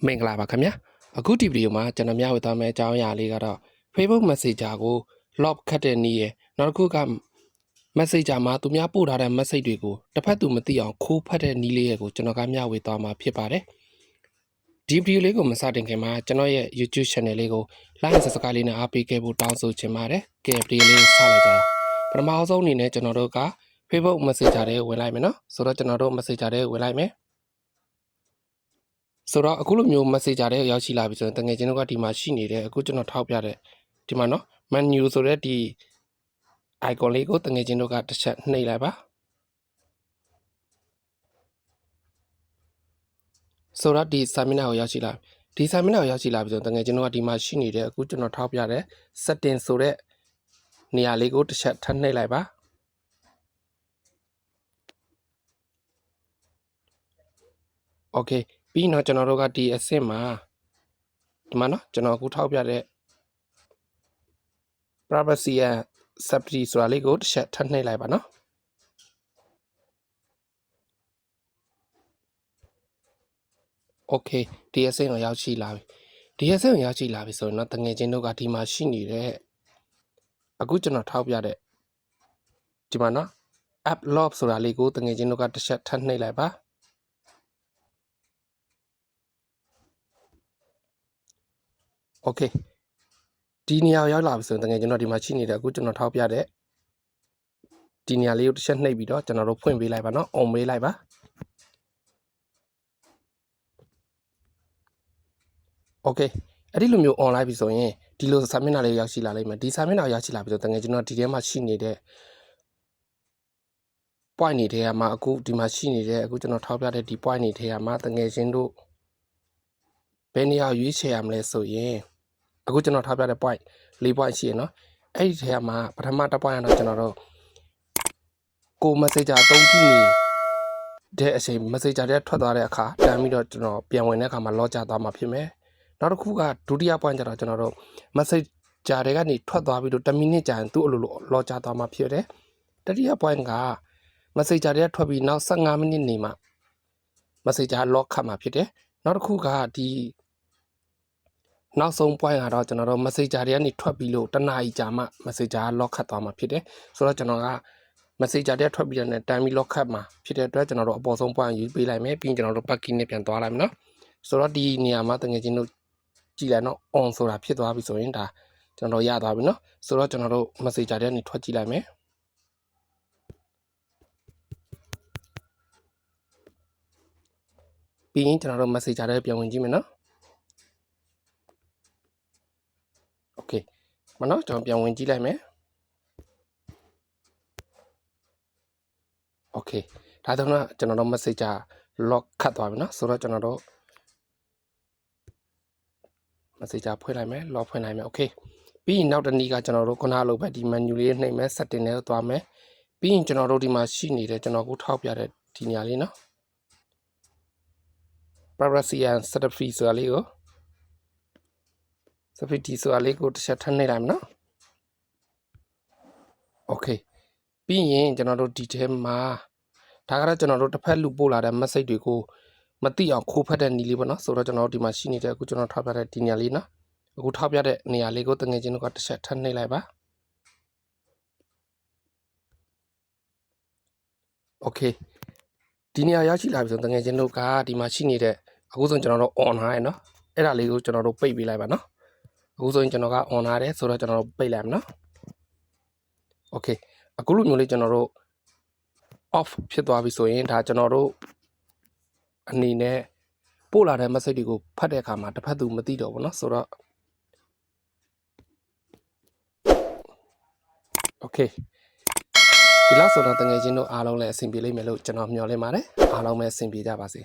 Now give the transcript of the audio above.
မင်္ဂလာပါခင်ဗျာအခုဒီဗီဒီယိုမှာကျွန်တော်မျှဝေသွားမယ့်အကြောင်းအရာလေးကတော့ Facebook Messenger ကို lock ခတ်တဲ့နည်းရယ်နောက်တစ်ခုက Messenger မှာသူများပို့ထားတဲ့ message တွေကိုတစ်ဖက်သူမသိအောင်ခိုးဖတ်တဲ့နည်းလေးကိုကျွန်တော်ကမျှဝေသွားမှာဖြစ်ပါတယ်ဒီဗီဒီယိုလေးကိုမစတင်ခင်မှာကျွန်တော်ရဲ့ YouTube channel လေးကို like and subscribe လေးနဲ့အားပေးခဲ့ဖို့တောင်းဆိုချင်ပါတယ်ကဲဗီဒီယိုလေးကိုစလိုက်ကြအောင်ပထမဆုံးအနေနဲ့ကျွန်တော်တို့က Facebook Messenger ထဲဝင်လိုက်မယ်နော်ဆိုတော့ကျွန်တော်တို့ Messenger ထဲဝင်လိုက်မယ်ဆိုတော့အခုလိုမျိုး Messenger ထဲရောက်ရှိလာပြီဆိုရင်တကယ်ချင်းတို့ကဒီမှာရှိနေတဲ့အခုကျွန်တော်ထောက်ပြတဲ့ဒီမှာနော် menu ဆိုတဲ့ဒီ icon လေးကိုတကယ်ချင်းတို့ကတစ်ချက်နှိပ်လိုက်ပါဆိုတော့ဒီစာမျက်နှာကိုရောက်ရှိလာဒီစာမျက်နှာကိုရောက်ရှိလာပြီဆိုရင်တကယ်ချင်းတို့ကဒီမှာရှိနေတဲ့အခုကျွန်တော်ထောက်ပြတဲ့ setting ဆိုတဲ့နေရာလေးကိုတစ်ချက်ထပ်နှိပ်လိုက်ပါโอเคပြီးတော့ကျွန်တော်တို့ကဒီအဆင့်မှာဒီမှာနော်ကျွန်တော်အခုထောက်ပြတဲ့ privacy and safety ဆိုတာလေးကိုတစ်ချက်ထပ်နှိပ်လိုက်ပါနော်โอเคဒီအဆင့်ကိုရောက်ရှိလာပြီဒီအဆင့်ကိုရောက်ရှိလာပြီဆိုရင်တော့တငယ်ချင်းတို့ကဒီမှာရှိနေတဲ့အခုကျွန်တော်ထောက်ပြတဲ့ဒီမှာနော် app lock ဆိုတာလေးကိုတငယ်ချင်းတို့ကတစ်ချက်ထပ်နှိပ်လိုက်ပါโอเคဒီနေရာရောက်လာပြီဆိုရင်တကယ်ကျွန်တော်ဒီမှာရှိနေတဲ့အခုကျွန်တော်ထောက်ပြတဲ့ဒီနေရာလေးကိုတစ်ချက်နှိပ်ပြီးတော့ကျွန်တော်တို့ဖွင့်ပေးလိုက်ပါနော် on ပေးလိုက်ပါโอเคအဲ့ဒီလိုမျိုး on လိုက်ပြီဆိုရင်ဒီလိုစာမျက်နှာလေးရောက်ရှိလာလိမ့်မယ်ဒီစာမျက်နှာရောက်ရှိလာပြီဆိုတကယ်ကျွန်တော်ဒီထဲမှာရှိနေတဲ့ point တွေထဲမှာအခုဒီမှာရှိနေတဲ့အခုကျွန်တော်ထောက်ပြတဲ့ဒီ point တွေထဲမှာတကယ်ချင်းတို့ဘယ်နေရာရွေးချယ်ရမလဲဆိုရင်အခုကျွန်တော်ထားပြတဲ့ point ၄ point ရှိရနော်အဲ့ဒီထဲမှာပထမတစ် point ကတော့ကျွန်တော်တို့ကို Messenger အသုံးပြုနေတဲ့အချိန် Messenger ထဲထွက်သွားတဲ့အခါတန်းပြီးတော့ကျွန်တော်ပြန်ဝင်တဲ့အခါမှာ lock ချသွားမှာဖြစ်မယ်နောက်တစ်ခုကဒုတိယ point ကျတော့ကျွန်တော်တို့ Messenger တွေကနေထွက်သွားပြီးတော့10 မိနစ်ကြာရင်သူ့အလိုလို lock ချသွားမှာဖြစ်တယ်တတိယ point က Messenger တွေထွက်ပြီးနောက်15 မိနစ်နေမှ Messenger lock ခတ်မှာဖြစ်တယ်နောက်တစ်ခုကဒီနောက်ဆုံး point ကတော့ကျွန်တော်တို့ Messenger တွေကနေထွက်ပြီးလို့တနားရီကြာမှ Messenger lock ခတ်သွားမှာဖြစ်တယ်ဆိုတော့ကျွန်တော်က Messenger တွေထွက်ပြီးတဲ့time lock ခတ်မှာဖြစ်တဲ့အတွက်ကျွန်တော်တို့အပေါ်ဆုံး point ယူပေးလိုက်မယ်ပြီးရင်ကျွန်တော်တို့ packing နဲ့ပြန်သွားလိုက်မယ်နော်ဆိုတော့ဒီနေရာမှာတကယ်ချင်းတို့ကြည့်လိုက်နော် on ဆိုတာဖြစ်သွားပြီဆိုရင်ဒါကျွန်တော်ရသွားပြီနော်ဆိုတော့ကျွန်တော်တို့ Messenger တွေကနေထွက်ကြည့်လိုက်မယ်ပြီးရင်ကျွန်တော်တို့ Messenger တွေပြန်ဝင်ကြည့်မယ်နော်โอเคမနော်ကျွန်တော်ပြန်ဝင်ကြည့်လိုက်မယ်โอเคဒါတော့ကျွန်တော်တို့ Messenger lock ခတ်သွားပြီနော်ဆိုတော့ကျွန်တော်တို့ Messenger ဖွင့်လိုက်မယ် lock ဖွင့်လိုက်မယ်โอเคပြီးရင်နောက်တစ်နည်းကကျွန်တော်တို့ခုနလိုပဲဒီ menu လေးနှိပ်မယ် setting ထဲသွားမယ်ပြီးရင်ကျွန်တော်တို့ဒီမှာရှိနေတဲ့ကျွန်တော်ကိုထောက်ပြတဲ့ဒီနေရာလေးနော် privacy and safety ဆိုတာလေးကို safety ဆိုတာလေးကိုတစ်ချက်ထပ်နှိပ်လိုက်မယ်နော်โอเคပြီးရင်ကျွန်တော်တို့ဒီထဲမှာဒါကတော့ကျွန်တော်တို့တစ်ဖက်လူပို့လာတဲ့ message တွေကိုမသိအောင်ခိုးဖက်တဲ့နည်းလေးပေါ့နော်ဆိုတော့ကျွန်တော်တို့ဒီမှာရှိနေတဲ့အခုကျွန်တော်ထောက်ပြတဲ့ဒီနေရာလေးနော်အခုထောက်ပြတဲ့နေရာလေးကိုတငယ်ချင်းတို့ကတစ်ချက်ထပ်နှိပ်လိုက်ပါโอเคဒီနေရာရောက်ရှိလာပြီဆိုတငယ်ချင်းတို့ကဒီမှာရှိနေတဲ့အခုဆိုကျွန်တော်တို့ on ထားရနော်အဲ့ဒါလေးကိုကျွန်တော်တို့ပိတ်ပေးလိုက်ပါနော်အခုဆိုရင်ကျွန်တော်က on ထားတယ်ဆိုတော့ကျွန်တော်တို့ပိတ်လိုက်မယ်နော်โอเคအခုလိုမျိုးလေးကျွန်တော်တို့ off ဖြစ်သွားပြီဆိုရင်ဒါကျွန်တော်တို့အနေနဲ့ပို့လာတဲ့ message တွေကိုဖတ်တဲ့အခါမှာတစ်ဖက်သူမသိတော့ဘူးเนาะဆိုတော့โอเคဒီလောက်ဆိုတော့တကယ်ချင်းတို့အားလုံးလည်းအဆင်ပြေလိမ့်မယ်လို့ကျွန်တော်မျှော်လင့်ပါတယ်အားလုံးပဲအဆင်ပြေကြပါစေ